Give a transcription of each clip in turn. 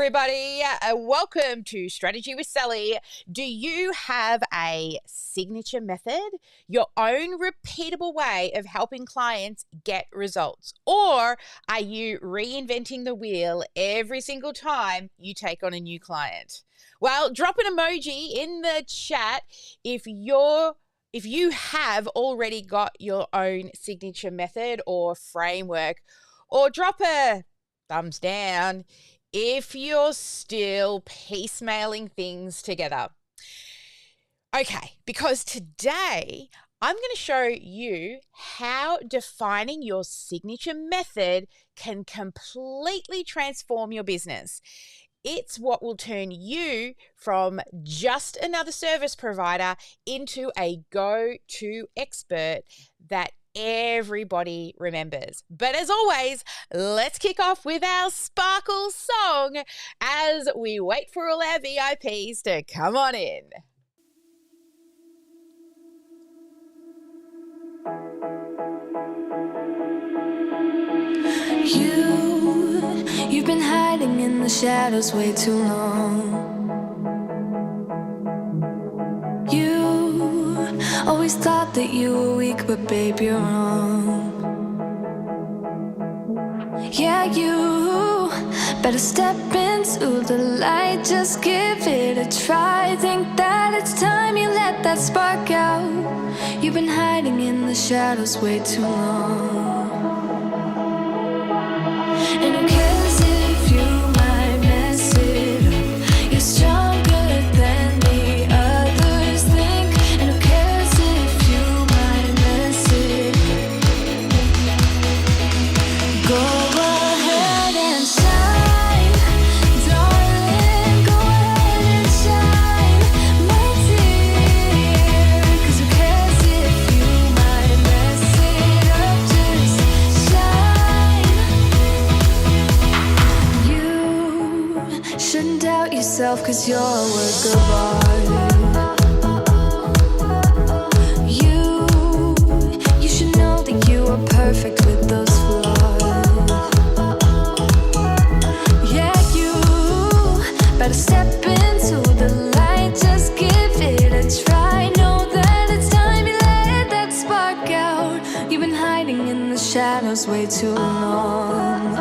everybody. Welcome to Strategy with Sally. Do you have a signature method, your own repeatable way of helping clients get results? Or are you reinventing the wheel every single time you take on a new client? Well, drop an emoji in the chat if you have already got your own signature method or framework, or drop a thumbs down if you're still piecemealing things together. Okay, because today I'm going to show you how defining your signature method can completely transform your business. It's what will turn you from just another service provider into a go-to expert that everybody remembers. But as always, let's kick off with our Sparkle song as we wait for all our VIPs to come on in. You've been hiding in the shadows way too long. You always thought that you were weak, but babe, you're wrong. Yeah, you better step into the light, just give it a try. Think that it's time you let that spark out. You've been hiding in the shadows way too long. And who cares if you might mess it up? You're stronger than the others think. And who cares if you might mess it up? Go ahead and shine, darling. Go ahead and shine, my dear. 'Cause who cares if you might mess it up? Just shine. You shouldn't doubt yourself, 'cause you're a work of art. You should know that you are perfect with those flaws. Yeah, you better step into the light, just give it a try. Know that it's time you let that spark out. You've been hiding in the shadows way too long.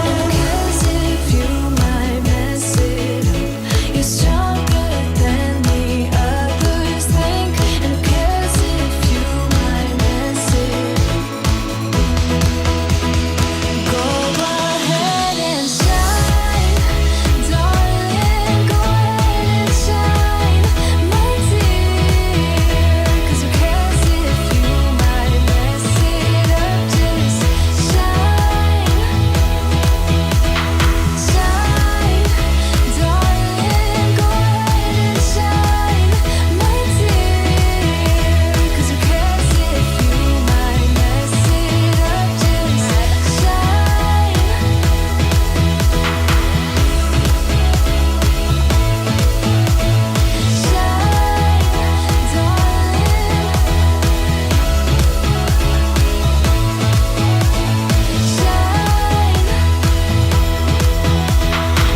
And who cares if you might mess it up? You're stronger than the others think. And who cares if you might mess it up? Go ahead and shine, darling. Go ahead and shine, my dear. 'Cause who cares if you might mess it up? Just shine, shine, darling. Go ahead and shine, my dear. 'Cause who cares if you might mess it up? Just shine.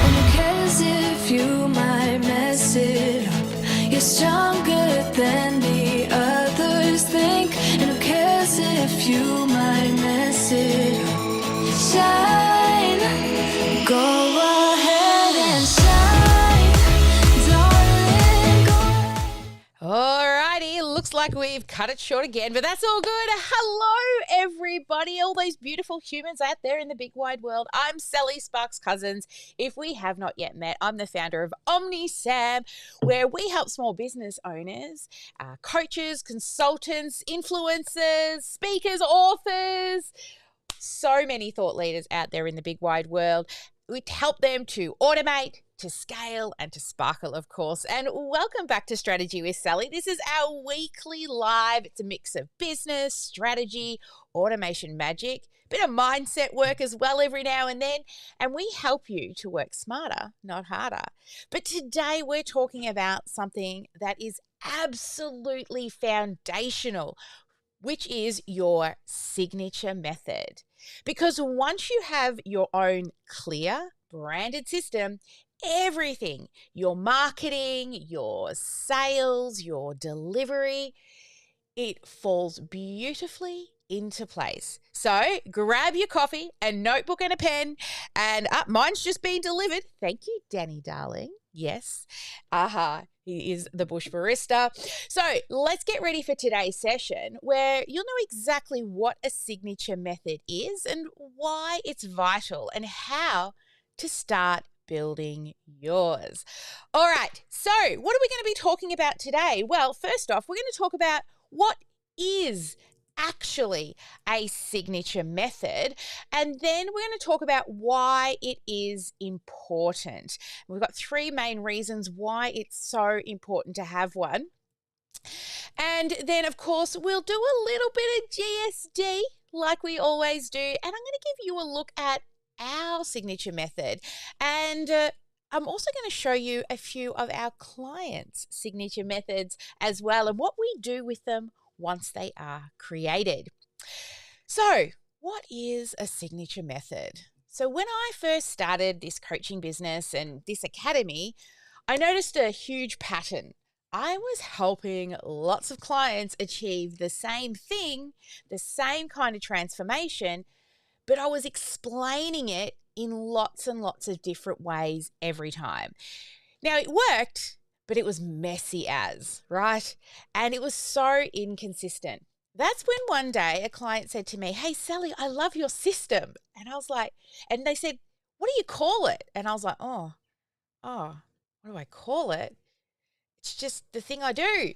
And who cares if you might mess it up? You're stronger than the others think. And who cares if you might mess it up? Shine. Go ahead and shine, darling. Go ahead. Alrighty, looks like we've cut it short again, but that's all good. Hello, everybody, all those beautiful humans out there in the big wide world. I'm Sally Sparks Cousins. If we have not yet met, I'm the founder of OmniSAM, where we help small business owners, coaches, consultants, influencers, speakers, authors, so many thought leaders out there in the big wide world. We help them to automate, to scale, and to sparkle, of course. And welcome back to Strategy with Sally. This is our weekly live. It's a mix of business, strategy, automation magic, bit of mindset work as well every now and then. And we help you to work smarter, not harder. But today we're talking about something that is absolutely foundational, which is your signature method. Because once you have your own clear, branded system, everything, your marketing, your sales, your delivery, it falls beautifully into place. So grab your coffee, a notebook and a pen, and mine's just been delivered. Thank you, Danny, darling. Yes. He is the Bush Barista. So let's get ready for today's session where you'll know exactly what a signature method is and why it's vital and how to start building yours. All right. So what are we going to be talking about today? Well, first off, we're going to talk about what is actually a signature method, and then we're going to talk about why it is important. We've got three main reasons why it's so important to have one. And then, of course, we'll do a little bit of GSD like we always do, and I'm going to give you a look at our signature method, and I'm also going to show you a few of our clients' signature methods as well and what we do with them once they are created. So, what is a signature method? So, when I first started this coaching business and this academy, I noticed a huge pattern. I was helping lots of clients achieve the same thing, the same kind of transformation, but I was explaining it in lots and lots of different ways every time. Now, it worked, but it was messy right? And it was so inconsistent. That's when one day a client said to me, "Hey, Sally, I love your system." And I was like, and they said, "What do you call it?" And I was like, oh, what do I call it? It's just the thing I do.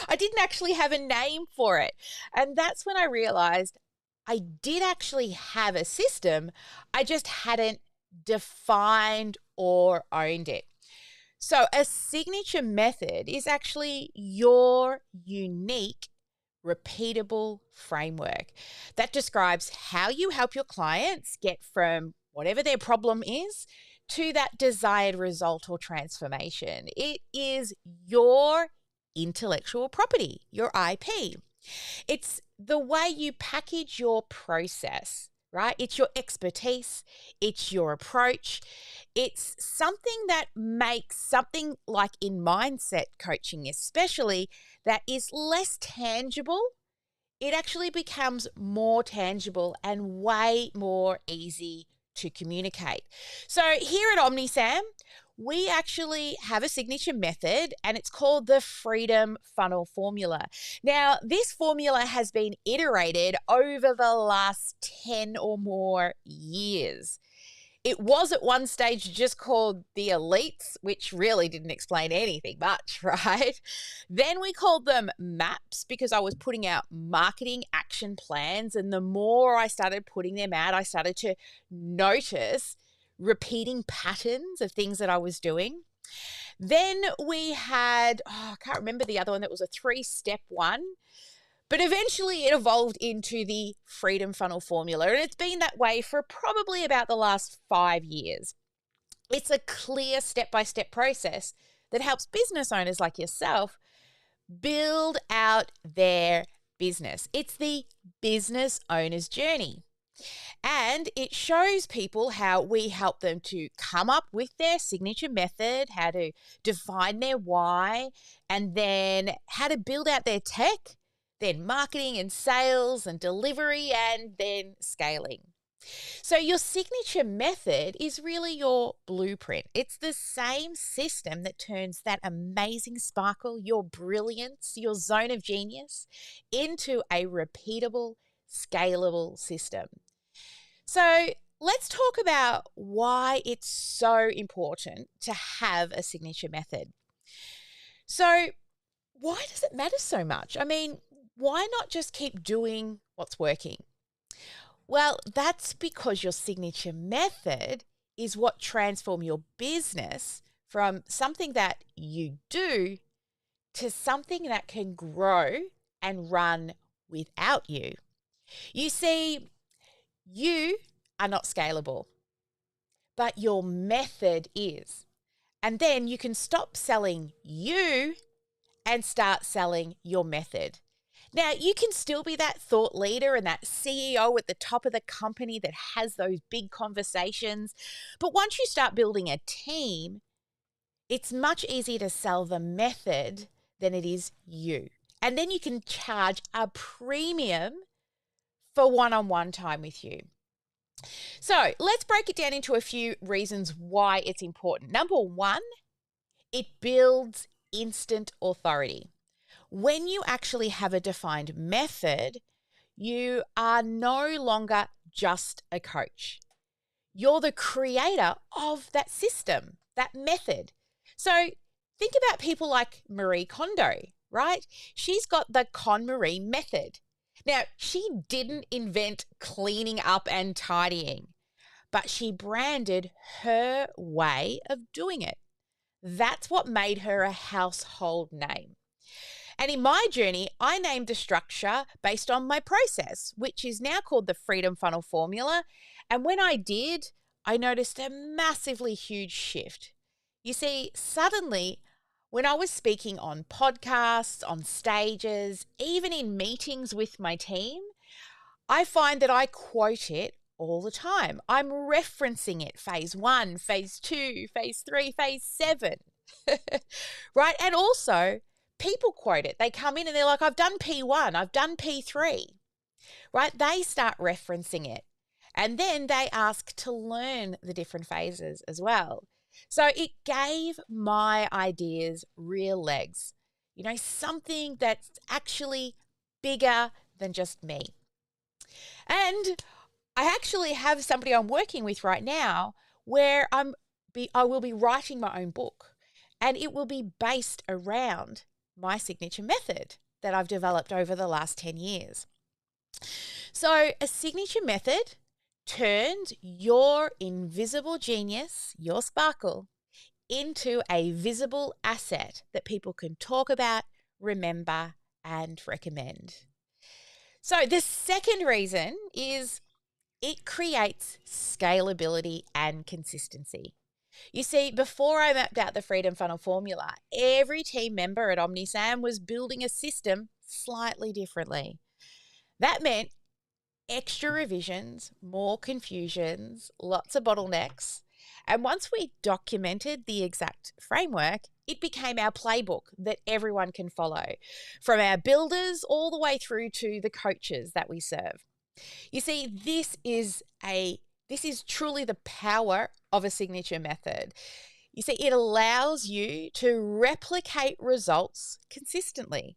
I didn't actually have a name for it. And that's when I realized I did actually have a system. I just hadn't defined or owned it. So a signature method is actually your unique, repeatable framework that describes how you help your clients get from whatever their problem is to that desired result or transformation. It is your intellectual property, your IP. It's the way you package your process, right? It's your expertise, it's your approach. It's something that makes something like in mindset coaching, especially, that is less tangible. It actually becomes more tangible and way more easy to communicate. So here at OmniSAM, we actually have a signature method and it's called the Freedom Funnel Formula. Now, this formula has been iterated over the last 10 or more years. It was at one stage just called the Elites, which really didn't explain anything much, right? Then we called them MAPs because I was putting out marketing action plans. And the more I started putting them out, I started to notice repeating patterns of things that I was doing. Then we had, I can't remember the other one, that was a 3-step one. But eventually it evolved into the Freedom Funnel Formula, and it's been that way for probably about the last 5 years. It's a clear step-by-step process that helps business owners like yourself build out their business. It's the business owner's journey. And it shows people how we help them to come up with their signature method, how to define their why, and then how to build out their tech, then marketing and sales and delivery, and then scaling. So your signature method is really your blueprint. It's the same system that turns that amazing sparkle, your brilliance, your zone of genius, into a repeatable, scalable system. So let's talk about why it's so important to have a signature method. So why does it matter so much? I mean, why not just keep doing what's working? Well, that's because your signature method is what transforms your business from something that you do to something that can grow and run without you. You see, you are not scalable, but your method is. And then you can stop selling you and start selling your method. Now, you can still be that thought leader and that CEO at the top of the company that has those big conversations. But once you start building a team, it's much easier to sell the method than it is you. And then you can charge a premium for one-on-one time with you. So let's break it down into a few reasons why it's important. Number one, it builds instant authority. When you actually have a defined method, you are no longer just a coach. You're the creator of that system, that method. So think about people like Marie Kondo, right? She's got the KonMari method. Now, she didn't invent cleaning up and tidying, but she branded her way of doing it. That's what made her a household name. And in my journey, I named the structure based on my process, which is now called the Freedom Funnel Formula. And when I did, I noticed a massively huge shift. You see, suddenly, when I was speaking on podcasts, on stages, even in meetings with my team, I find that I quote it all the time. I'm referencing it, phase 1, phase 2, phase 3, phase 7, right? And also, people quote it. They come in and they're like, I've done P1, I've done P3, right? They start referencing it. And then they ask to learn the different phases as well. So it gave my ideas real legs, something that's actually bigger than just me. And I actually have somebody I'm working with right now where I will be writing my own book, and it will be based around my signature method that I've developed over the last 10 years. So a signature method turns your invisible genius, your sparkle, into a visible asset that people can talk about, remember, and recommend. So the second reason is it creates scalability and consistency. You see, before I mapped out the Freedom Funnel formula, every team member at OmniSAM was building a system slightly differently. That meant extra revisions, more confusions, lots of bottlenecks. And once we documented the exact framework, it became our playbook that everyone can follow, from our builders all the way through to the coaches that we serve. You see, this is truly the power of a signature method. You see, it allows you to replicate results consistently.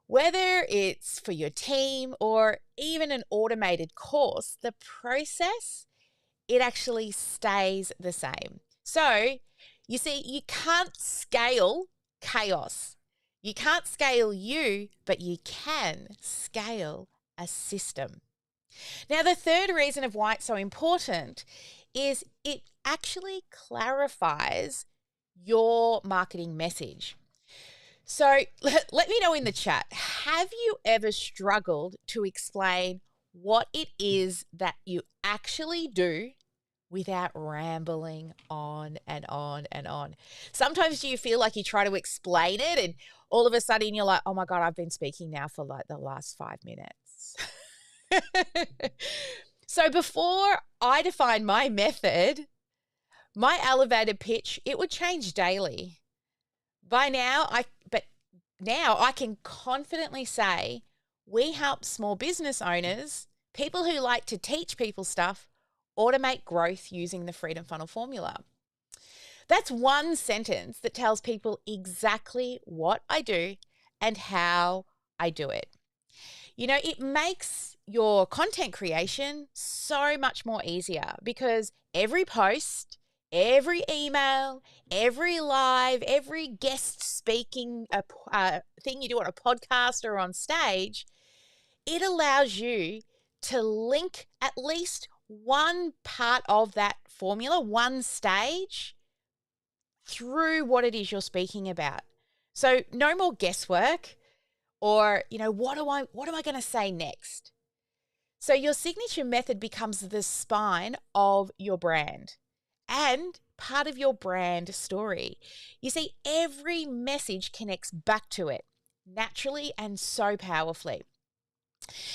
Whether it's for your team or even an automated course, the process, it actually stays the same. So, you see, you can't scale chaos. You can't scale you, but you can scale a system. Now, the third reason of why it's so important is it actually clarifies your marketing message. So let me know in the chat, have you ever struggled to explain what it is that you actually do without rambling on and on and on? Sometimes you feel like you try to explain it and all of a sudden you're like, oh my God, I've been speaking now for like the last 5 minutes. So before I defined my method, my elevator pitch, it would change daily. Now I can confidently say we help small business owners, people who like to teach people stuff, automate growth using the Freedom Funnel formula. That's one sentence that tells people exactly what I do and how I do it. It makes your content creation so much more easier because every post, every email, every live, every guest speaking thing you do on a podcast or on stage, it allows you to link at least one part of that formula, one stage, through what it is you're speaking about. So no more guesswork or, what am I going to say next? So your signature method becomes the spine of your brand and part of your brand story. You see, every message connects back to it naturally and so powerfully.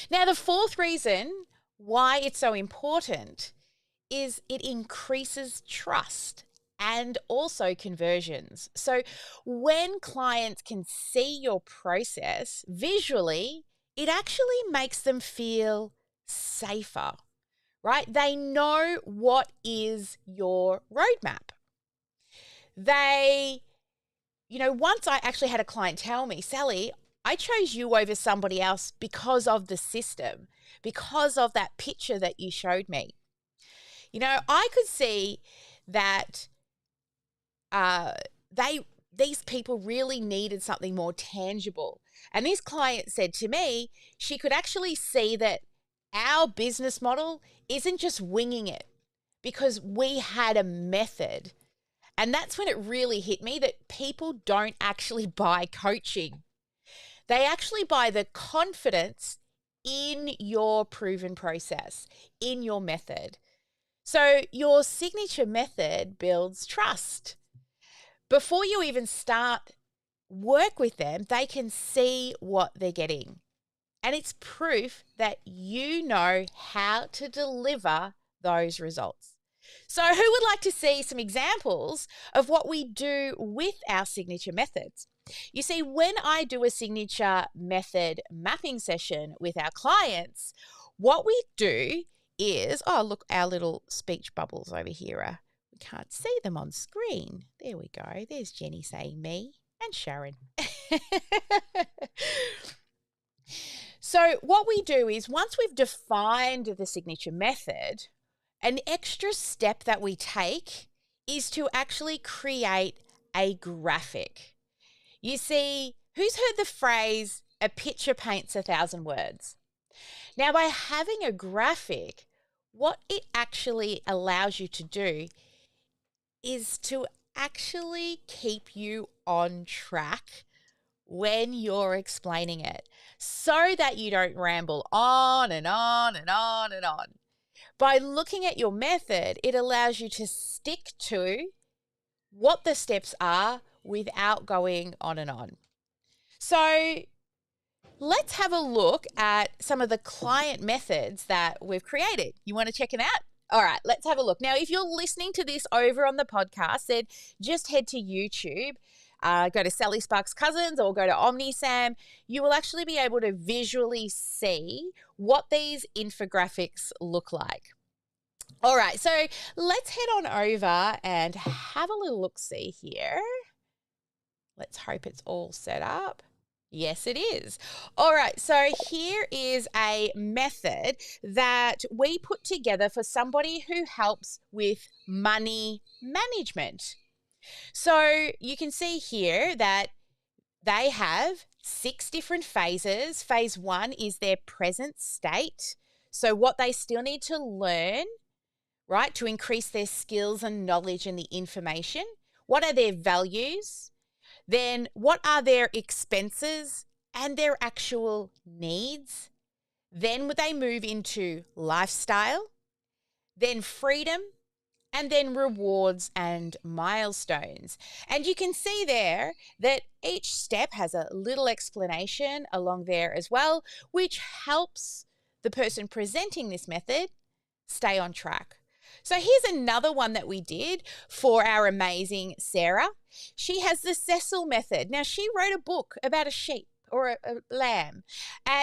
Now, the fourth reason why it's so important is it increases trust and also conversions. So when clients can see your process visually, it actually makes them feel safer, right? They know what is your roadmap. Once I actually had a client tell me, Sally, I chose you over somebody else because of the system, because of that picture that you showed me. I could see that these people really needed something more tangible. And this client said to me, she could actually see that our business model isn't just winging it because we had a method. And that's when it really hit me that people don't actually buy coaching. They actually buy the confidence in your proven process, in your method. So your signature method builds trust. Before you even start work with them, they can see what they're getting. And it's proof that you know how to deliver those results. So who would like to see some examples of what we do with our signature methods? You see, when I do a signature method mapping session with our clients, what we do is, oh, look, our little speech bubbles over here. We can't see them on screen. There we go. There's Jenny saying me and Sharon. So what we do is once we've defined the signature method, an extra step that we take is to actually create a graphic. You see, who's heard the phrase, a picture paints 1,000 words? Now, by having a graphic, what it actually allows you to do is to actually keep you on track when you're explaining it so that you don't ramble on and on and on and on. By looking at your method, it allows you to stick to what the steps are without going on and on. So let's have a look at some of the client methods that we've created. You want to check them out? All right, let's have a look. Now, if you're listening to this over on the podcast, then just head to YouTube, go to Sally Sparks Cousins or go to OmniSAM. You will actually be able to visually see what these infographics look like. All right, so let's head on over and have a little look-see here. Let's hope it's all set up. Yes, it is. All right, so here is a method that we put together for somebody who helps with money management. So you can see here that they have 6 different phases. Phase 1 is their present state. So what they still need to learn, right, to increase their skills and knowledge and the information. What are their values? Then what are their expenses and their actual needs? Then would they move into lifestyle, then freedom, and then rewards and milestones. And you can see there that each step has a little explanation along there as well, which helps the person presenting this method stay on track. So here's another one that we did for our amazing Sarah. She has the Cecil method. Now, she wrote a book about a sheep or a lamb,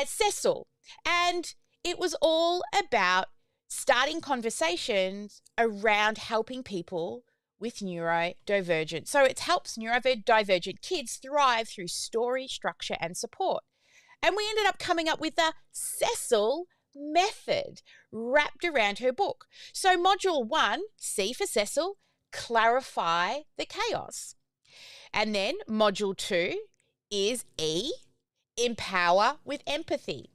Cecil, and it was all about starting conversations around helping people with neurodivergent. So it helps neurodivergent kids thrive through story, structure, and support. And we ended up coming up with the Cecil method wrapped around her book. So module 1, C for Cecil, clarify the chaos. And then module 2 is E, empower with empathy.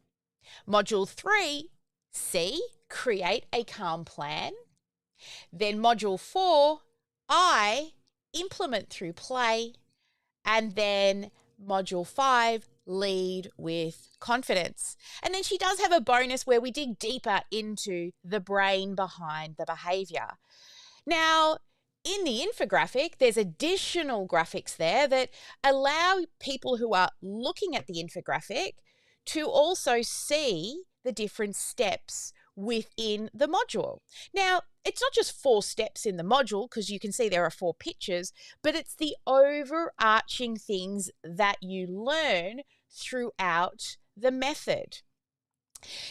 Module 3, C, create a calm plan. Then module 4, I, implement through play. And then module 5, lead with confidence. And then she does have a bonus where we dig deeper into the brain behind the behavior. Now, in the infographic, there's additional graphics there that allow people who are looking at the infographic to also see the different steps within the module. Now, it's not just 4 steps in the module, because you can see there are 4 pictures, but it's the overarching things that you learn throughout the method.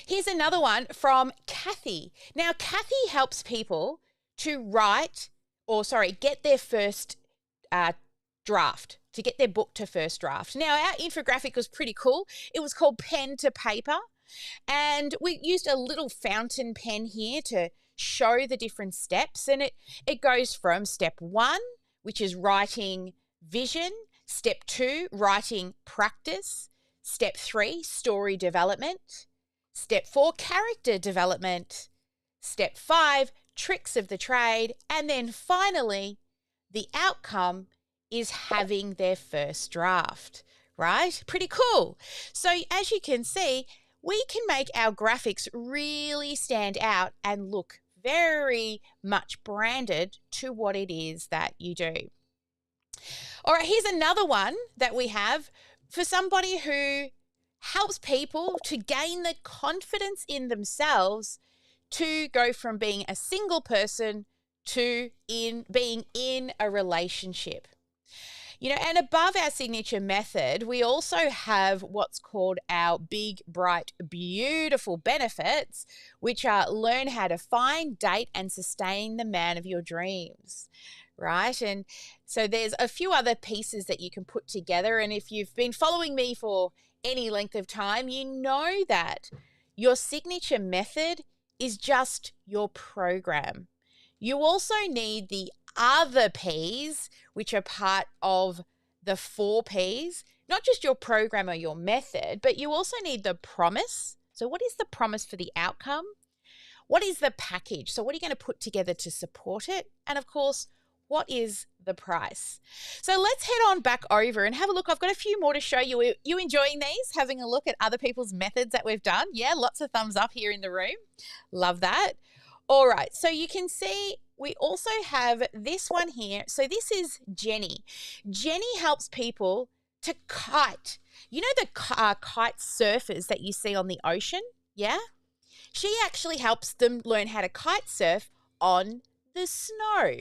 Here's another one from Kathy. Now, Kathy helps people to get their first draft, to get their book to first draft. Now, our infographic was pretty cool. It was called Pen to Paper, and we used a little fountain pen here to show the different steps, and it goes from step 1, which is writing vision, step 2, writing practice, step 3, story development, step 4, character development, step 5, tricks of the trade, and then finally, the outcome is having their first draft, right? Pretty cool. So as you can see, we can make our graphics really stand out and look very much branded to what it is that you do. All right, here's another one that we have for somebody who helps people to gain the confidence in themselves to go from being a single person to being in a relationship. You know, and above our signature method, we also have what's called our big, bright, beautiful benefits, which are learn how to find, date, and sustain the man of your dreams, right? And so there's a few other pieces that you can put together. And if you've been following me for any length of time, you know that your signature method is just your program. You also need the other P's, which are part of the 4 P's, not just your program or your method, but you also need the promise. So what is the promise for the outcome? What is the package? So what are you going to put together to support it? And of course, what is the price? So let's head on back over and have a look. I've got a few more to show you. You enjoying these? Having a look at other people's methods that we've done? Yeah, lots of thumbs up here in the room. Love that. All right, so you can see we also have this one here. So this is Jenny. Jenny helps people to kite. You know the kite surfers that you see on the ocean? Yeah? She actually helps them learn how to kite surf on the snow.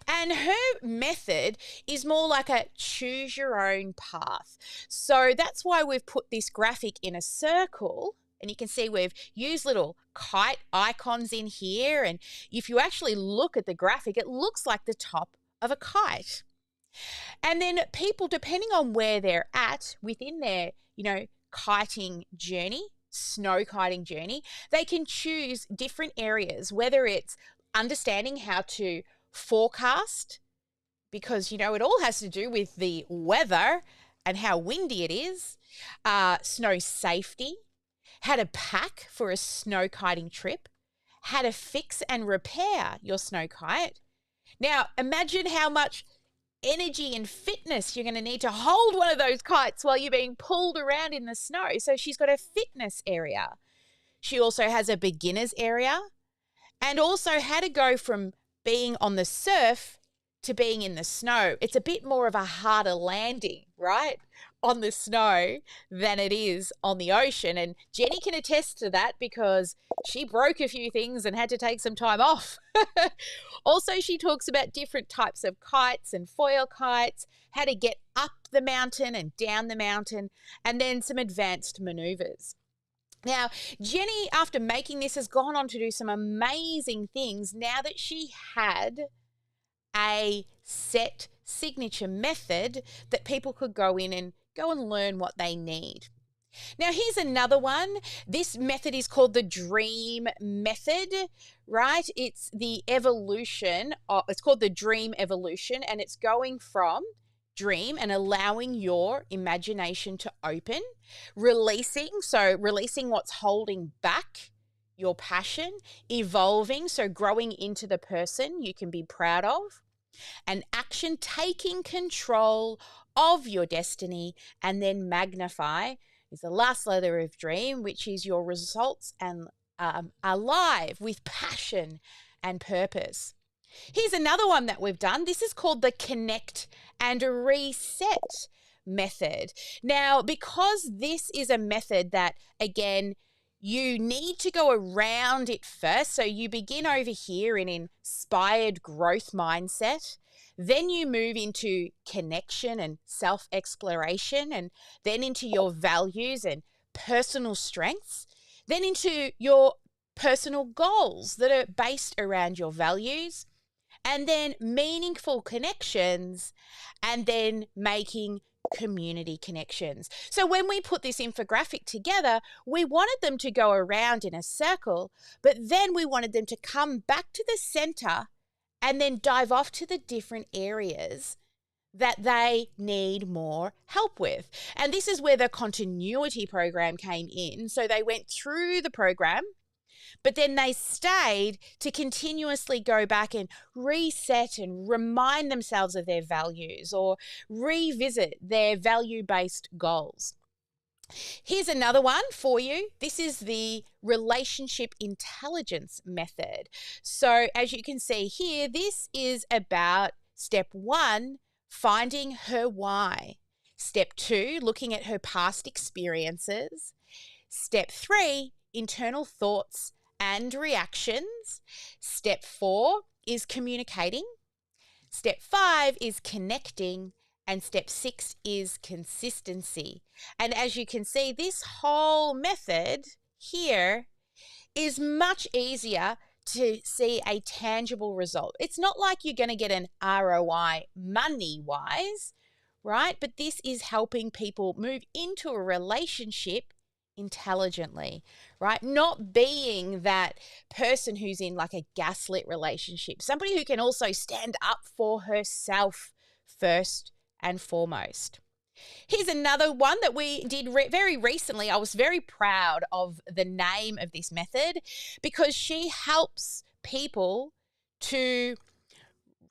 And her method is more like a choose your own path. So that's why we've put this graphic in a circle. And you can see we've used little kite icons in here. And if you actually look at the graphic, it looks like the top of a kite. And then people, depending on where they're at within their, kiting journey, snow kiting journey, they can choose different areas, whether it's understanding how to forecast, because, it all has to do with the weather and how windy it is, snow safety, how to pack for a snow kiting trip, how to fix and repair your snow kite. Now, imagine how much energy and fitness you're going to need to hold one of those kites while you're being pulled around in the snow. So she's got a fitness area. She also has a beginner's area, and also how to go from being on the surf to being in the snow. It's a bit more of a harder landing, right, on the snow than it is on the ocean. And Jenny can attest to that because she broke a few things and had to take some time off. Also, she talks about different types of kites and foil kites, how to get up the mountain and down the mountain, and then some advanced maneuvers. Now, Jenny, after making this, has gone on to do some amazing things now that she had a set signature method that people could go in and learn what they need. Now, here's another one. This method is called the dream method, right? It's the evolution. It's called the dream evolution, and it's going from dream and allowing your imagination to open, releasing what's holding back your passion, evolving, so growing into the person you can be proud of, and action, taking control of your destiny, and then magnify is the last letter of dream, which is your results and alive with passion and purpose. Here's another one that we've done. This is called the connect and reset method. Now, because this is a method that, again, you need to go around it first. So you begin over here in inspired growth mindset. Then you move into connection and self-exploration, and then into your values and personal strengths, then into your personal goals that are based around your values, and then meaningful connections, and then making community connections. So when we put this infographic together, we wanted them to go around in a circle, but then we wanted them to come back to the center and then dive off to the different areas that they need more help with. And this is where the continuity program came in. So they went through the program, but then they stayed to continuously go back and reset and remind themselves of their values or revisit their value-based goals. Here's another one for you. This is the relationship intelligence method. So as you can see here, this is about step 1, finding her why. Step 2, looking at her past experiences. Step 3, internal thoughts and reactions. Step 4 is communicating. Step 5 is connecting. And step 6 is consistency. And as you can see, this whole method here is much easier to see a tangible result. It's not like you're going to get an ROI money-wise, right? But this is helping people move into a relationship intelligently, right? Not being that person who's in like a gaslit relationship, somebody who can also stand up for herself first and foremost. Here's another one that we did very recently. I was very proud of the name of this method because she helps people to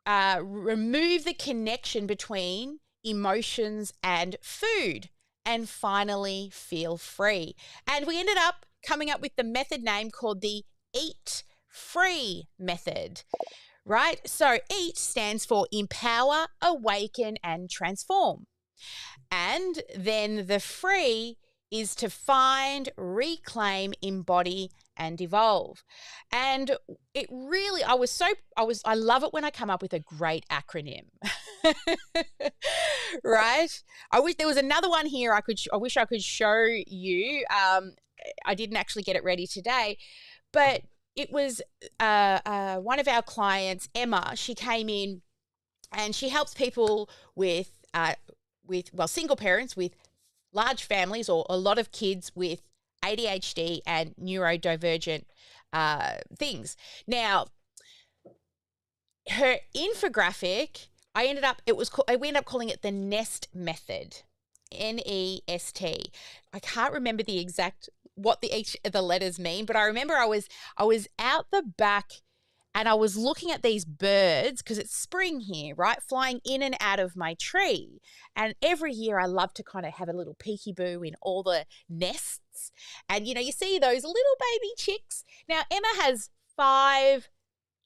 remove the connection between emotions and food and finally feel free. And we ended up coming up with the method name called the Eat Free method. Right? So EAT stands for empower, awaken, and transform. And then the free is to find, reclaim, embody, and evolve. And it really, I love it when I come up with a great acronym. Right? I wish there was another one here I wish I could show you. I didn't actually get it ready today, but it was one of our clients, Emma. She came in and she helps people with single parents with large families or a lot of kids with ADHD and neurodivergent things. Now, her infographic, we ended up calling it the NEST method, NEST. I can't remember the exact what each of the letters mean, but I remember I was out the back and I was looking at these birds because it's spring here, right? Flying in and out of my tree. And every year I love to kind of have a little peekaboo in all the nests. And, you see those little baby chicks. Now, Emma has 5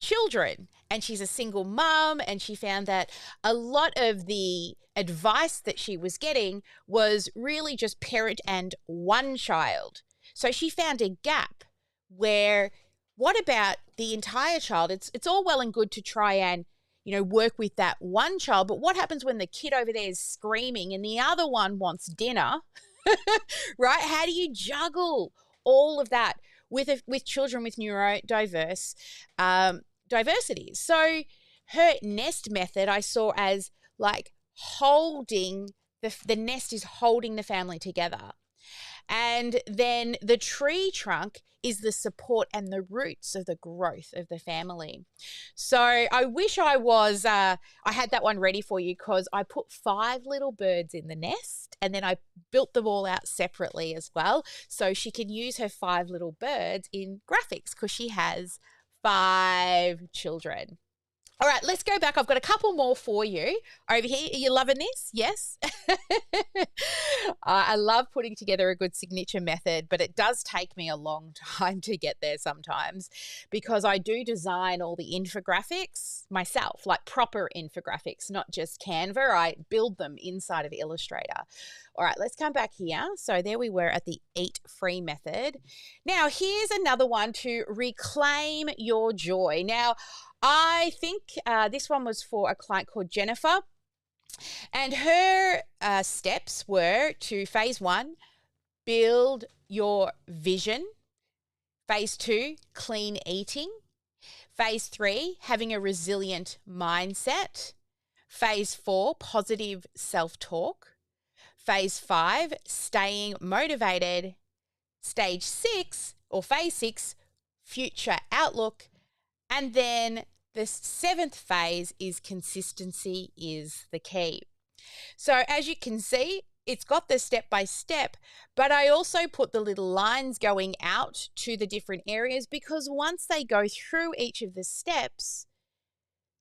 children and she's a single mum, and she found that a lot of the advice that she was getting was really just parent and one child. So she found a gap where what about the entire child? It's all well and good to try and, work with that one child, but what happens when the kid over there is screaming and the other one wants dinner, right? How do you juggle all of that with children with neurodiverse diversities? So her NEST method I saw as like holding, the nest is holding the family together. And then the tree trunk is the support and the roots of the growth of the family. So I wish I had that one ready for you because I put 5 little birds in the nest and then I built them all out separately as well. So she can use her 5 little birds in graphics because she has 5 children. All right, let's go back. I've got a couple more for you over here. Are you loving this? Yes. I love putting together a good signature method, but it does take me a long time to get there sometimes because I do design all the infographics myself, like proper infographics, not just Canva. I build them inside of Illustrator. All right, let's come back here. So there we were at the Eat Free method. Now, here's another one to reclaim your joy. Now, I think this one was for a client called Jennifer, and her steps were to phase 1, build your vision. Phase 2, clean eating. Phase 3, having a resilient mindset. Phase 4, positive self-talk. Phase 5, staying motivated. Stage 6 or phase 6, future outlook. And then the 7th phase is consistency is the key. So as you can see, it's got the step by step, but I also put the little lines going out to the different areas because once they go through each of the steps,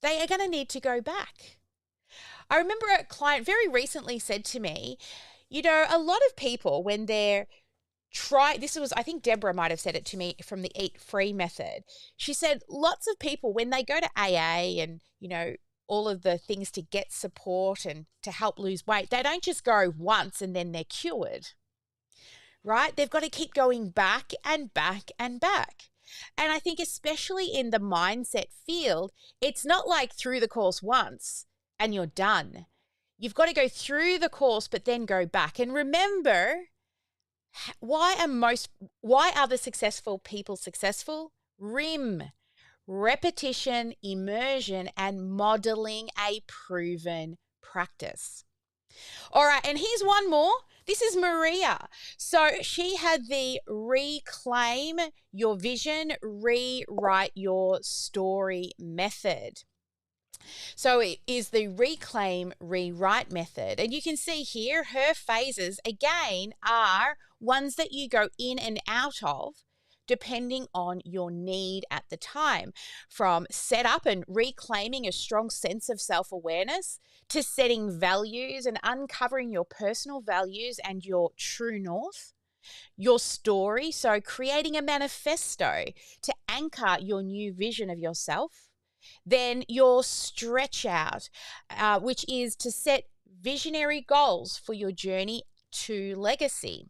they are going to need to go back. I remember a client very recently said to me, you know, a lot of people when they're I think Deborah might have said it to me from the Eat Free method. She said lots of people, when they go to AA and, you know, all of the things to get support and to help lose weight, they don't just go once and then they're cured, right? They've got to keep going back and back and back. And I think especially in the mindset field, it's not like through the course once and you're done. You've got to go through the course, but then go back. And remember, why are the successful people successful? Repetition, immersion, and modeling a proven practice. All right, and here's one more. This is Maria. So she had the reclaim your vision, rewrite your story method. So it is the reclaim, rewrite method. And you can see here her phases, again, are ones that you go in and out of depending on your need at the time. From set up and reclaiming a strong sense of self-awareness to setting values and uncovering your personal values and your true north. Your story, so creating a manifesto to anchor your new vision of yourself. Then your stretch out, which is to set visionary goals for your journey to legacy.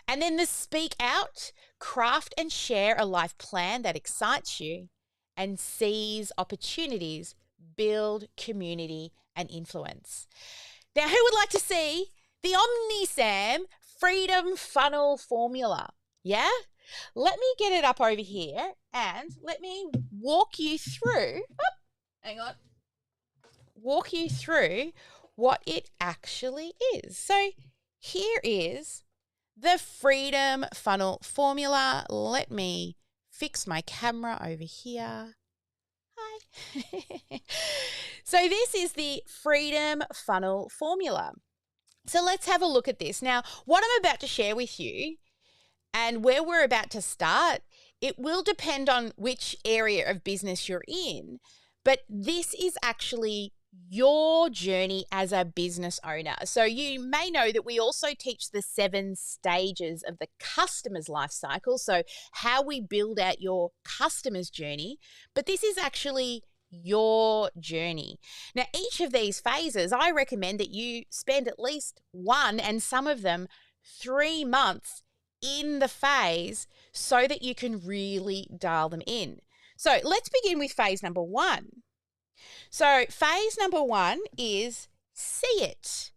And then the speak out, craft and share a life plan that excites you and seize opportunities, build community and influence. Now, who would like to see the OmniSAM Freedom Funnel Formula? Yeah? Let me get it up over here and let me walk you through, walk you through what it actually is. So here is the Freedom Funnel Formula. Let me fix my camera over here. Hi. So this is the Freedom Funnel Formula. So let's have a look at this. Now, what I'm about to share with you and where we're about to start, it will depend on which area of business you're in, but this is actually your journey as a business owner. So you may know that we also teach the 7 stages of the customer's life cycle, so how we build out your customer's journey, but this is actually your journey. Now, each of these phases, I recommend that you spend at least 1 and some of them 3 months in the phase so that you can really dial them in. So let's begin with phase number 1. So phase number 1 is see it.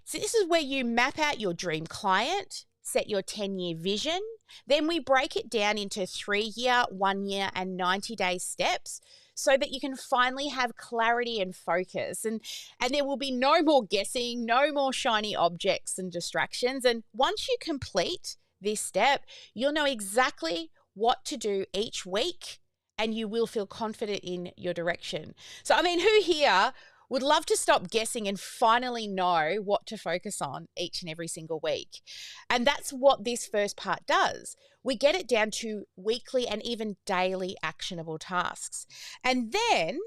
So this is where you map out your dream client, set your 10-year vision. Then we break it down into 3-year, 1-year, and 90-day steps so that you can finally have clarity and focus. And there will be no more guessing, no more shiny objects and distractions. And once you complete this step, you'll know exactly what to do each week and you will feel confident in your direction. So, I mean, who here would love to stop guessing and finally know what to focus on each and every single week? And that's what this first part does. We get it down to weekly and even daily actionable tasks. And then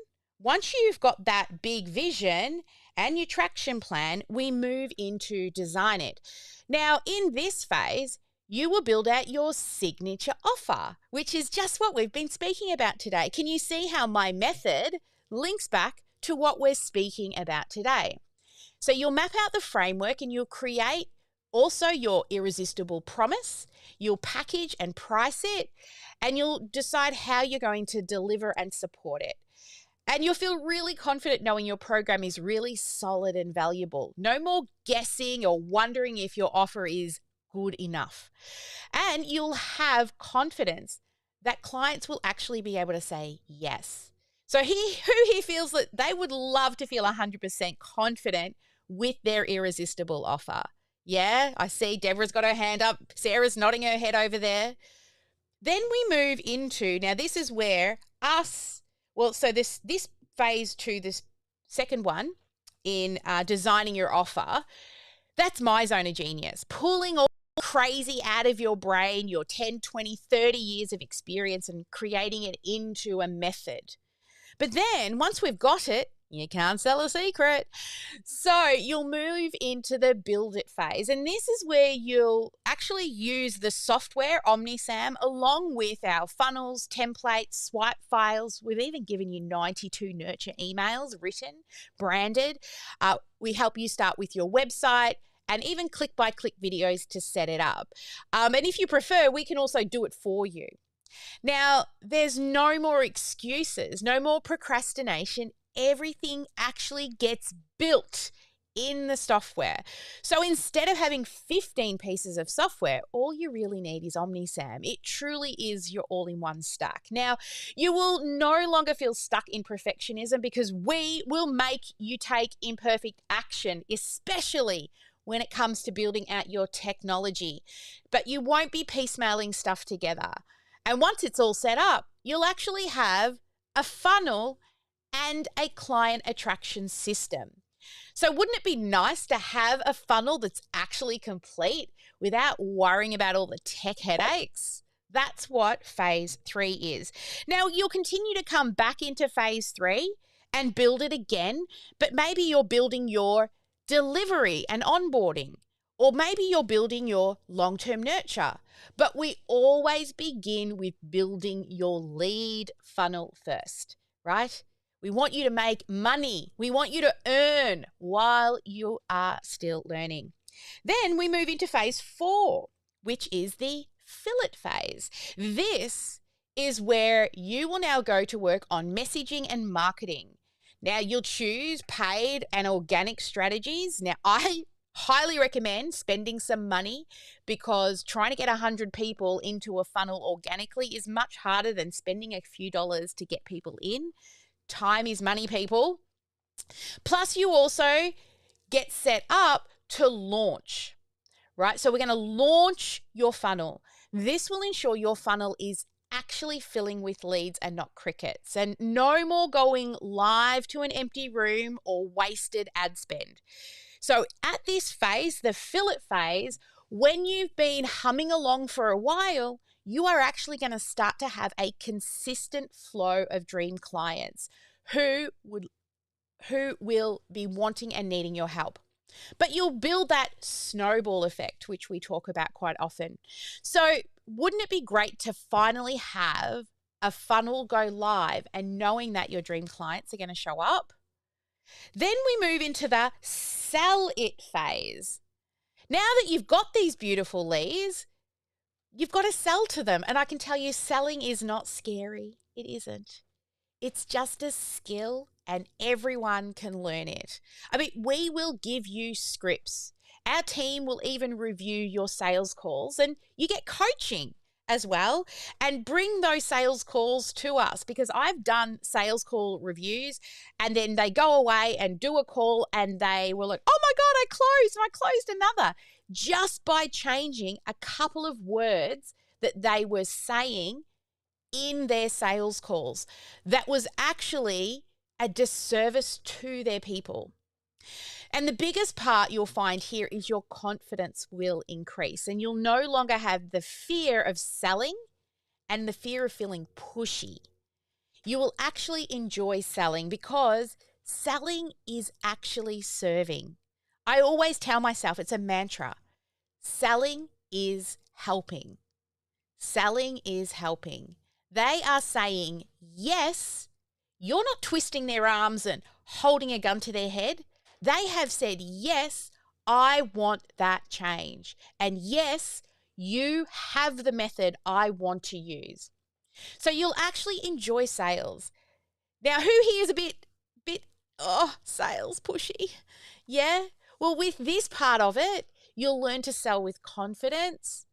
Once you've got that big vision and your traction plan, we move into design it. Now, in this phase, you will build out your signature offer, which is just what we've been speaking about today. Can you see how my method links back to what we're speaking about today? So you'll map out the framework and you'll create also your irresistible promise. You'll package and price it, and you'll decide how you're going to deliver and support it. And you'll feel really confident knowing your program is really solid and valuable. No more guessing or wondering if your offer is good enough. And you'll have confidence that clients will actually be able to say yes. So who here feels that they would love to feel 100% confident with their irresistible offer? Yeah, I see Deborah's got her hand up. Sarah's nodding her head over there. Then we move into, now this is where this phase 2, this second one in designing your offer, that's my zone of genius. Pulling all crazy out of your brain, your 10, 20, 30 years of experience and creating it into a method. But then once we've got it, you can't sell a secret. So you'll move into the build it phase. And this is where you'll actually use the software OmniSAM along with our funnels, templates, swipe files. We've even given you 92 nurture emails written, branded. We help you start with your website and even click-by-click videos to set it up. And if you prefer, we can also do it for you. Now, there's no more excuses, no more procrastination. Everything actually gets built in the software. So instead of having 15 pieces of software, all you really need is OmniSAM. It truly is your all-in-one stack. Now, you will no longer feel stuck in perfectionism because we will make you take imperfect action, especially when it comes to building out your technology. But you won't be piecemealing stuff together. And once it's all set up, you'll actually have a funnel and a client attraction system. So wouldn't it be nice to have a funnel that's actually complete without worrying about all the tech headaches? That's what phase 3 is. Now, you'll continue to come back into phase 3 and build it again, but maybe you're building your delivery and onboarding, or maybe you're building your long-term nurture. But we always begin with building your lead funnel first, right? We want you to make money. We want you to earn while you are still learning. Then we move into phase 4, which is the fillet phase. This is where you will now go to work on messaging and marketing. Now, you'll choose paid and organic strategies. Now, I highly recommend spending some money because trying to get 100 people into a funnel organically is much harder than spending a few dollars to get people in. Time is money, people. Plus, you also get set up to launch, right? So we're going to launch your funnel. This will ensure your funnel is actually filling with leads and not crickets, and no more going live to an empty room or wasted ad spend. So at this phase, the fillet phase, when you've been humming along for a while, you are actually going to start to have a consistent flow of dream clients who will be wanting and needing your help. But you'll build that snowball effect, which we talk about quite often. So wouldn't it be great to finally have a funnel go live and knowing that your dream clients are going to show up? Then we move into the sell it phase. Now that you've got these beautiful leads, you've got to sell to them. And I can tell you, selling is not scary. It isn't. It's just a skill and everyone can learn it. I mean, we will give you scripts. Our team will even review your sales calls, and you get coaching as well. And bring those sales calls to us, because I've done sales call reviews and then they go away and do a call and they were like, oh my God, I closed another, just by changing a couple of words that they were saying in their sales calls. That was actually a disservice to their people. And the biggest part you'll find here is your confidence will increase, and you'll no longer have the fear of selling and the fear of feeling pushy. You will actually enjoy selling because selling is actually serving. I always tell myself it's a mantra. Selling is helping. Selling is helping. They are saying yes. You're not twisting their arms and holding a gun to their head. They have said, yes, I want that change. And yes, you have the method I want to use. So you'll actually enjoy sales. Now, who here is a bit, sales pushy? Yeah? Well, with this part of it, you'll learn to sell with confidence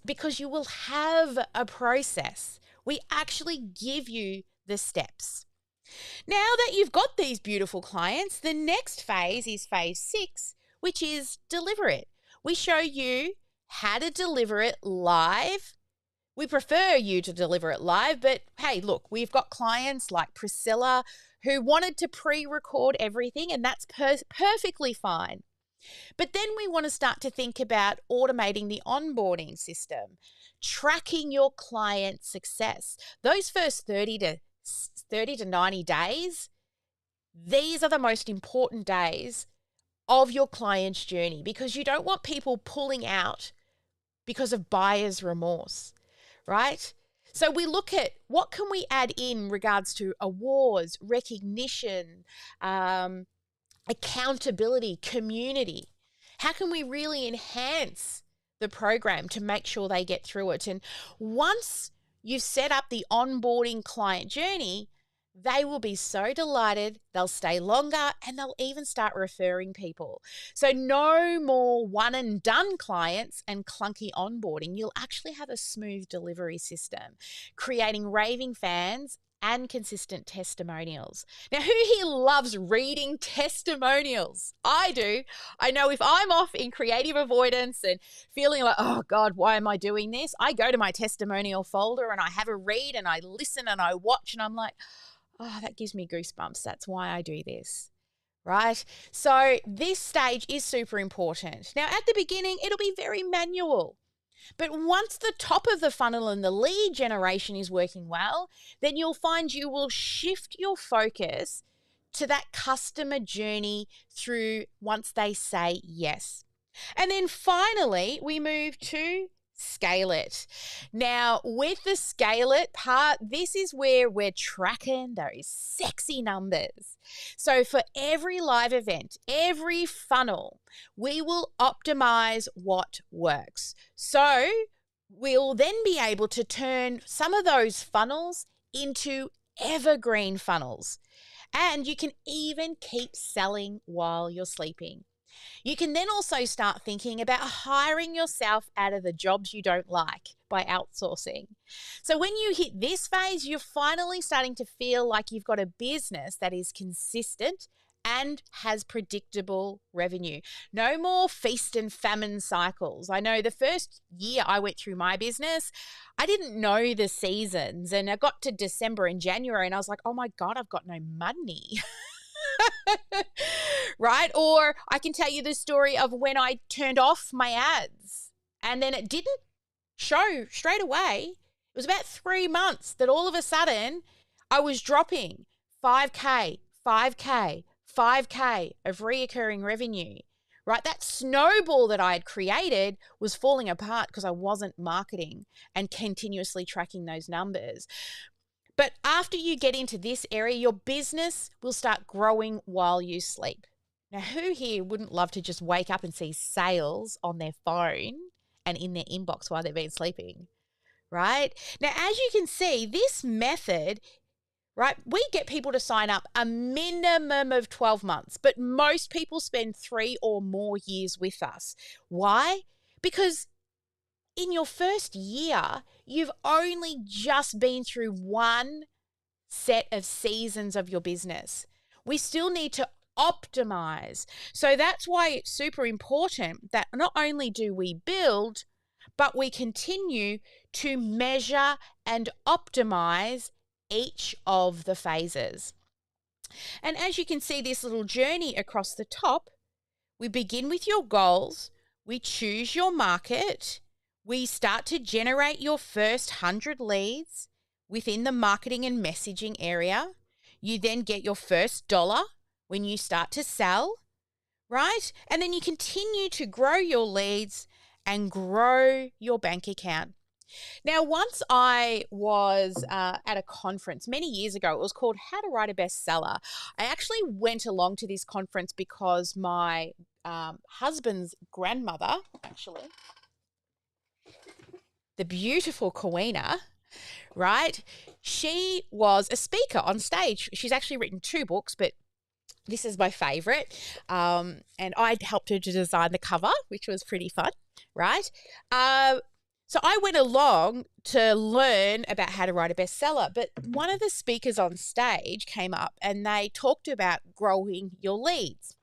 because you will have a process. We actually give you the steps. Now that you've got these beautiful clients, the next phase is phase 6, which is deliver it. We show you how to deliver it live. We prefer you to deliver it live, but hey, look, we've got clients like Priscilla who wanted to pre-record everything, and that's perfectly fine. But then we want to start to think about automating the onboarding system, tracking your client success. Those first 30 to 90 days, these are the most important days of your client's journey because you don't want people pulling out because of buyer's remorse, right? So we look at what can we add in regards to awards, recognition, accountability, community. How can we really enhance the program to make sure they get through it? And once you've set up the onboarding client journey, they will be so delighted, they'll stay longer, and they'll even start referring people. So no more one and done clients and clunky onboarding. You'll actually have a smooth delivery system, creating raving fans and consistent testimonials. Now, who here loves reading testimonials? I do. I know if I'm off in creative avoidance and feeling like, oh God, why am I doing this? I go to my testimonial folder and I have a read and I listen and I watch and I'm like, oh, that gives me goosebumps. That's why I do this, right? So this stage is super important. Now, at the beginning, it'll be very manual. But once the top of the funnel and the lead generation is working well, then you'll find you will shift your focus to that customer journey through once they say yes. And then finally, we move to scale it. Now, with the scale it part, this is where we're tracking those sexy numbers. So for every live event, every funnel, we will optimize what works. So we'll then be able to turn some of those funnels into evergreen funnels. And you can even keep selling while you're sleeping. You can then also start thinking about hiring yourself out of the jobs you don't like by outsourcing. So when you hit this phase, you're finally starting to feel like you've got a business that is consistent and has predictable revenue. No more feast and famine cycles. I know the first year I went through my business, I didn't know the seasons, and I got to December and January and I was like, oh my God, I've got no money. Right? Or I can tell you the story of when I turned off my ads and then it didn't show straight away. It was about 3 months that all of a sudden I was dropping 5K, 5K, 5K of reoccurring revenue, right? That snowball that I had created was falling apart because I wasn't marketing and continuously tracking those numbers. But after you get into this area, your business will start growing while you sleep. Now, who here wouldn't love to just wake up and see sales on their phone and in their inbox while they've been sleeping, right? Now, as you can see, this method, right, we get people to sign up a minimum of 12 months, but most people spend 3 or more years with us. Why? Because in your first year, you've only just been through one set of seasons of your business. We still need to optimize. So that's why it's super important that not only do we build, but we continue to measure and optimize each of the phases. And as you can see this little journey across the top, we begin with your goals, we choose your market, we start to generate your first 100 leads, within the marketing and messaging area. You then get your first dollar when you start to sell, right? And then you continue to grow your leads and grow your bank account. Now, once I was at a conference many years ago, it was called How to Write a Bestseller. I actually went along to this conference because my husband's grandmother, actually, the beautiful Kawina, right? She was a speaker on stage. She's actually written 2 books, but this is my favorite. And I helped her to design the cover, which was pretty fun, right? So I went along to learn about how to write a bestseller, but one of the speakers on stage came up and they talked about growing your leads.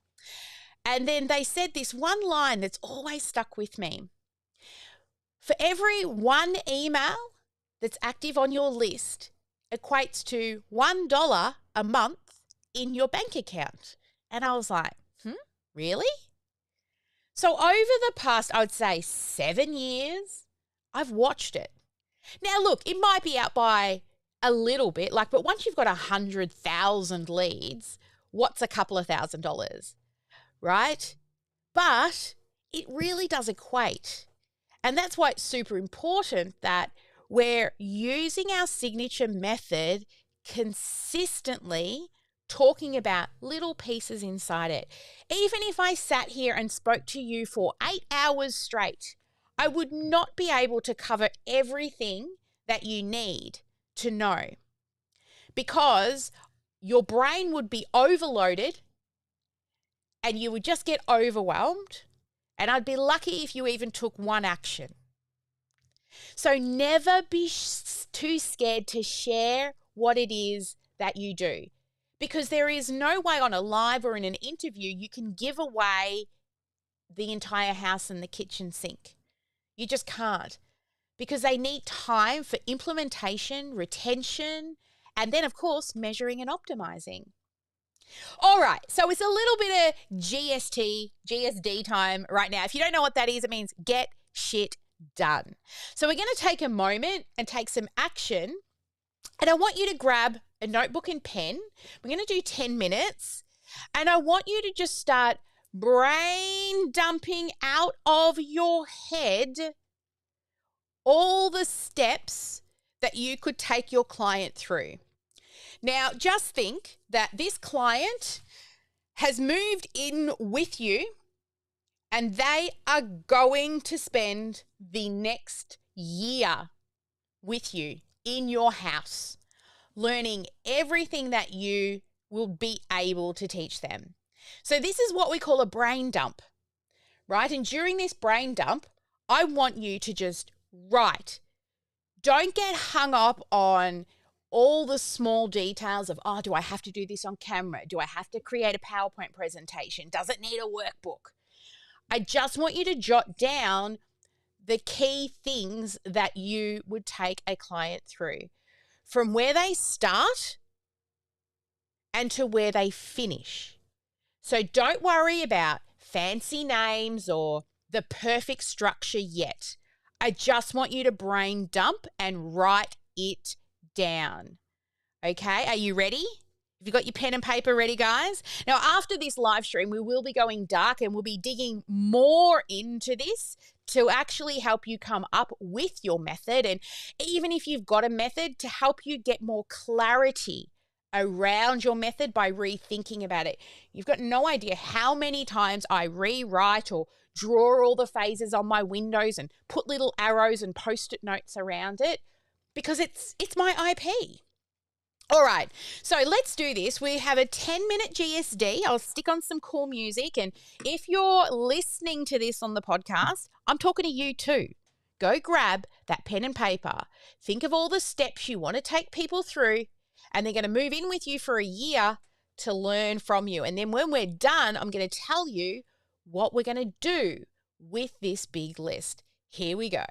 And then they said this one line that's always stuck with me. For every 1 email that's active on your list equates to $1 a month in your bank account. And I was like, really? So over the past, I would say 7 years, I've watched it. Now, look, it might be out by a little bit, but once you've got 100,000 leads, what's a couple of $1,000s, right? But it really does equate. And that's why it's super important that we're using our signature method consistently, talking about little pieces inside it. Even if I sat here and spoke to you for 8 hours straight, I would not be able to cover everything that you need to know because your brain would be overloaded and you would just get overwhelmed. And I'd be lucky if you even took one action. So never be too scared to share what it is that you do, because there is no way on a live or in an interview you can give away the entire house and the kitchen sink. You just can't, because they need time for implementation, retention, and then, of course, measuring and optimizing. All right, so it's a little bit of GSD time right now. If you don't know what that is, it means get shit done. So we're going to take a moment and take some action, and I want you to grab a notebook and pen. We're going to do 10 minutes, and I want you to just start brain dumping out of your head all the steps that you could take your client through. Now, just think that this client has moved in with you and they are going to spend the next year with you in your house, learning everything that you will be able to teach them. So this is what we call a brain dump, right? And during this brain dump, I want you to just write. Don't get hung up on all the small details of, do I have to do this on camera? Do I have to create a PowerPoint presentation? Does it need a workbook? I just want you to jot down the key things that you would take a client through, from where they start and to where they finish. So don't worry about fancy names or the perfect structure yet. I just want you to brain dump and write it down. Okay, are you ready? Have you got your pen and paper ready, guys? Now, after this live stream, we will be going dark and we'll be digging more into this to actually help you come up with your method. And even if you've got a method, to help you get more clarity around your method by rethinking about it. You've got no idea how many times I rewrite or draw all the phases on my windows and put little arrows and post-it notes around it, because it's my IP. All right, so let's do this. We have a 10-minute GSD. I'll stick on some cool music. And if you're listening to this on the podcast, I'm talking to you too. Go grab that pen and paper. Think of all the steps you want to take people through, and they're going to move in with you for a year to learn from you. And then when we're done, I'm going to tell you what we're going to do with this big list. Here we go.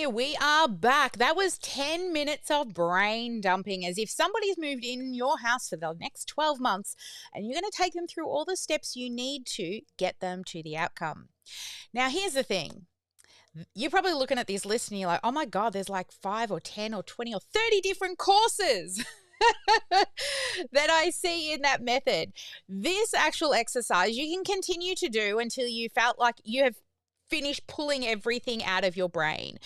we are back. That was 10 minutes of brain dumping, as if somebody's moved in your house for the next 12 months and you're going to take them through all the steps you need to get them to the outcome. Now, here's the thing. You're probably looking at this list and you're like, oh my God, there's like 5 or 10 or 20 or 30 different courses that I see in that method. This actual exercise you can continue to do until you felt like you have finish pulling everything out of your brain.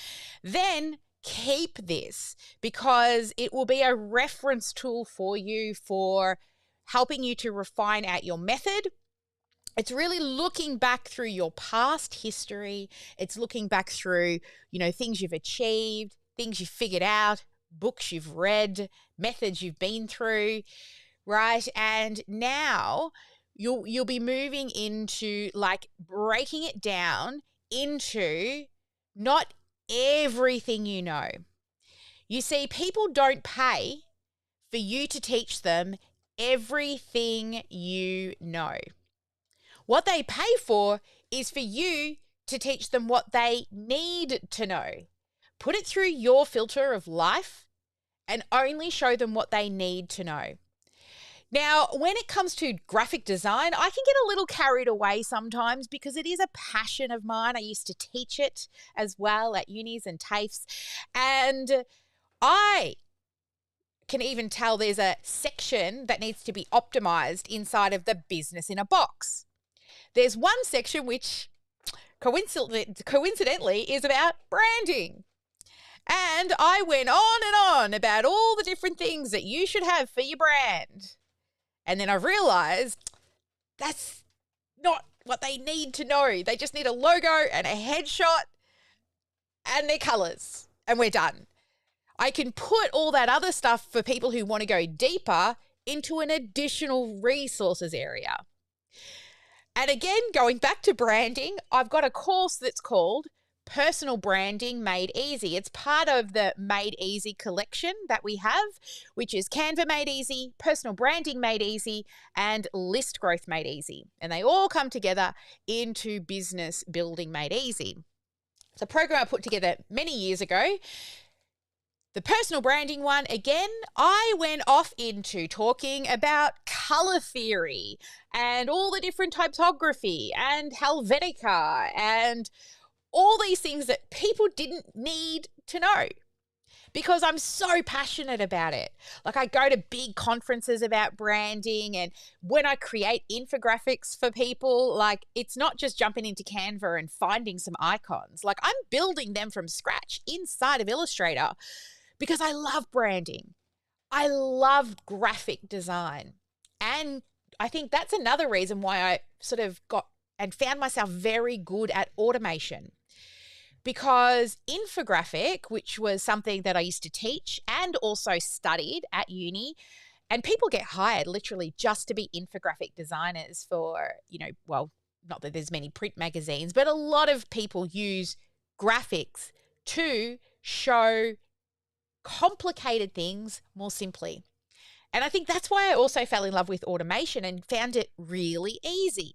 Then keep this, because it will be a reference tool for you for helping you to refine out your method. It's really looking back through your past history. It's looking back through, things you've achieved, things you've figured out, books you've read, methods you've been through, right? And now you'll be moving into like breaking it down into not everything you know. You see, people don't pay for you to teach them everything you know. What they pay for is for you to teach them what they need to know. Put it through your filter of life and only show them what they need to know. Now, when it comes to graphic design, I can get a little carried away sometimes because it is a passion of mine. I used to teach it as well at unis and TAFEs. And I can even tell there's a section that needs to be optimized inside of the business in a box. There's one section which coincidentally is about branding. And I went on and on about all the different things that you should have for your brand. And then I realized that's not what they need to know. They just need a logo and a headshot and their colors, and we're done. I can put all that other stuff for people who want to go deeper into an additional resources area. And again, going back to branding, I've got a course that's called Personal Branding Made Easy. It's part of the Made Easy collection that we have, which is Canva Made Easy, Personal Branding Made Easy, and List Growth Made Easy. And they all come together into Business Building Made Easy. It's a program I put together many years ago. The personal branding one, again, I went off into talking about color theory and all the different typography and Helvetica and all these things that people didn't need to know, because I'm so passionate about it. Like, I go to big conferences about branding, and when I create infographics for people, like, it's not just jumping into Canva and finding some icons. Like, I'm building them from scratch inside of Illustrator because I love branding. I love graphic design. And I think that's another reason why I sort of got and found myself very good at automation. Because infographic, which was something that I used to teach and also studied at uni, and people get hired literally just to be infographic designers for, not that there's many print magazines, but a lot of people use graphics to show complicated things more simply. And I think that's why I also fell in love with automation and found it really easy.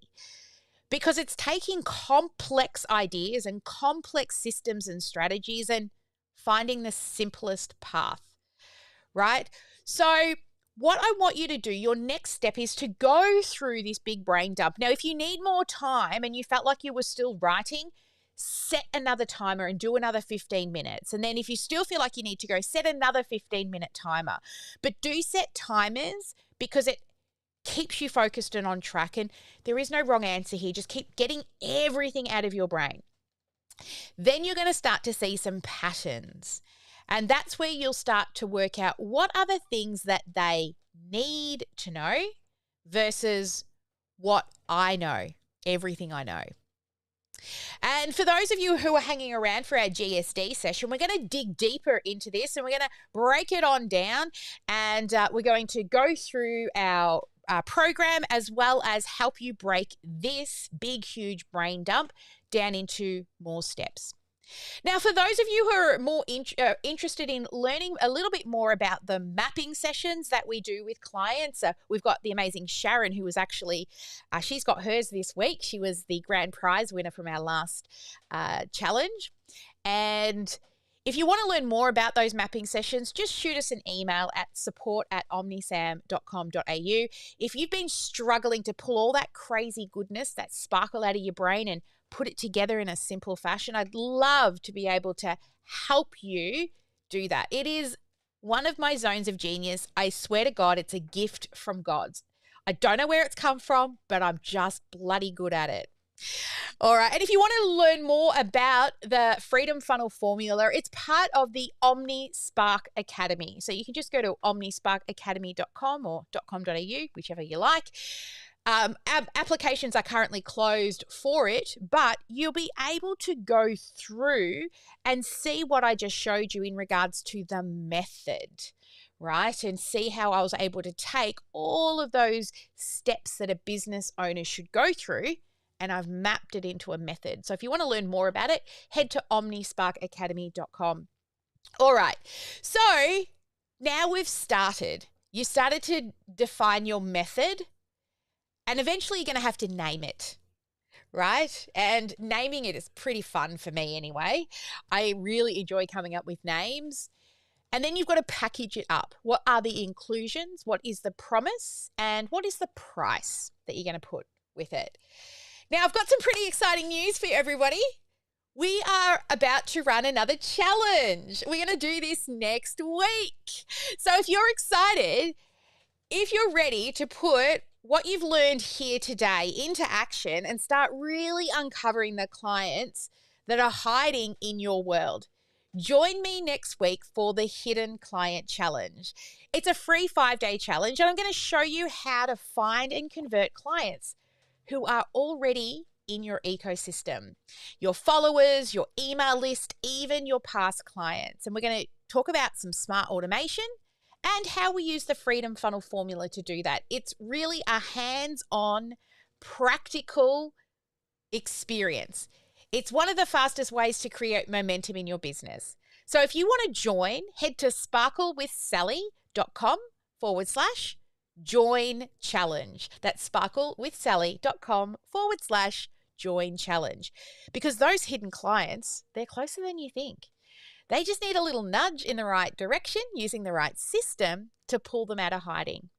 Because it's taking complex ideas and complex systems and strategies and finding the simplest path, right? So what I want you to do, your next step, is to go through this big brain dump. Now, if you need more time and you felt like you were still writing, set another timer and do another 15 minutes. And then if you still feel like you need to go, set another 15-minute timer. But do set timers because it keeps you focused and on track. And there is no wrong answer here. Just keep getting everything out of your brain. Then you're going to start to see some patterns. And that's where you'll start to work out what are the things that they need to know versus what I know, everything I know. And for those of you who are hanging around for our GSD session, we're going to dig deeper into this and we're going to break it on down, and we're going to go through our program as well as help you break this big, huge brain dump down into more steps. Now, for those of you who are more interested in learning a little bit more about the mapping sessions that we do with clients, we've got the amazing Sharon, who was actually, she's got hers this week. She was the grand prize winner from our last challenge. And If you want to learn more about those mapping sessions, just shoot us an email at support@omnisam.com.au. If you've been struggling to pull all that crazy goodness, that sparkle out of your brain and put it together in a simple fashion, I'd love to be able to help you do that. It is one of my zones of genius. I swear to God, it's a gift from God. I don't know where it's come from, but I'm just bloody good at it. All right. And if you want to learn more about the Freedom Funnel formula, it's part of the OmniSpark Academy. So you can just go to omnisparkacademy.com or .com.au, whichever you like. Applications are currently closed for it, but you'll be able to go through and see what I just showed you in regards to the method, right? And see how I was able to take all of those steps that a business owner should go through, and I've mapped it into a method. So if you want to learn more about it, head to omnisparkacademy.com. All right. So now we've started. You started to define your method, and eventually you're going to have to name it, right? And naming it is pretty fun for me anyway. I really enjoy coming up with names. And then you've got to package it up. What are the inclusions? What is the promise? And what is the price that you're going to put with it? Now, I've got some pretty exciting news for you, everybody. We are about to run another challenge. We're going to do this next week. So if you're excited, if you're ready to put what you've learned here today into action and start really uncovering the clients that are hiding in your world, join me next week for the Hidden Client Challenge. It's a free 5-day challenge, and I'm going to show you how to find and convert clients who are already in your ecosystem, your followers, your email list, even your past clients. And we're going to talk about some smart automation and how we use the Freedom Funnel formula to do that. It's really a hands-on, practical experience. It's one of the fastest ways to create momentum in your business. So if you want to join, head to sparklewithsally.com/join challenge. That's sparklewithsally.com/join challenge. Because those hidden clients, they're closer than you think. They just need a little nudge in the right direction using the right system to pull them out of hiding.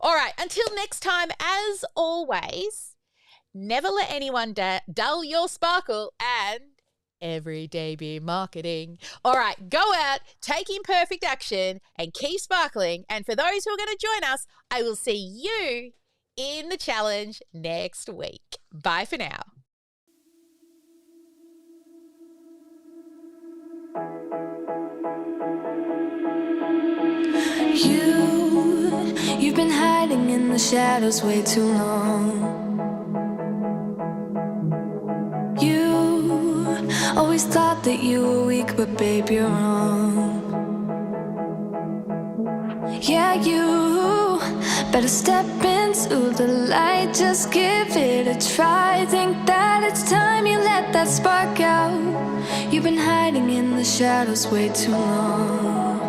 All right, until next time, as always, never let anyone dull your sparkle, and every day be marketing. All right, go out, take imperfect action, and keep sparkling. And for those who are going to join us, I will see you in the challenge next week. Bye for now. You've been hiding in the shadows way too long. You always thought that you were weak, but babe, you're wrong. Yeah, you better step into the light, just give it a try. Think that it's time you let that spark out. You've been hiding in the shadows way too long.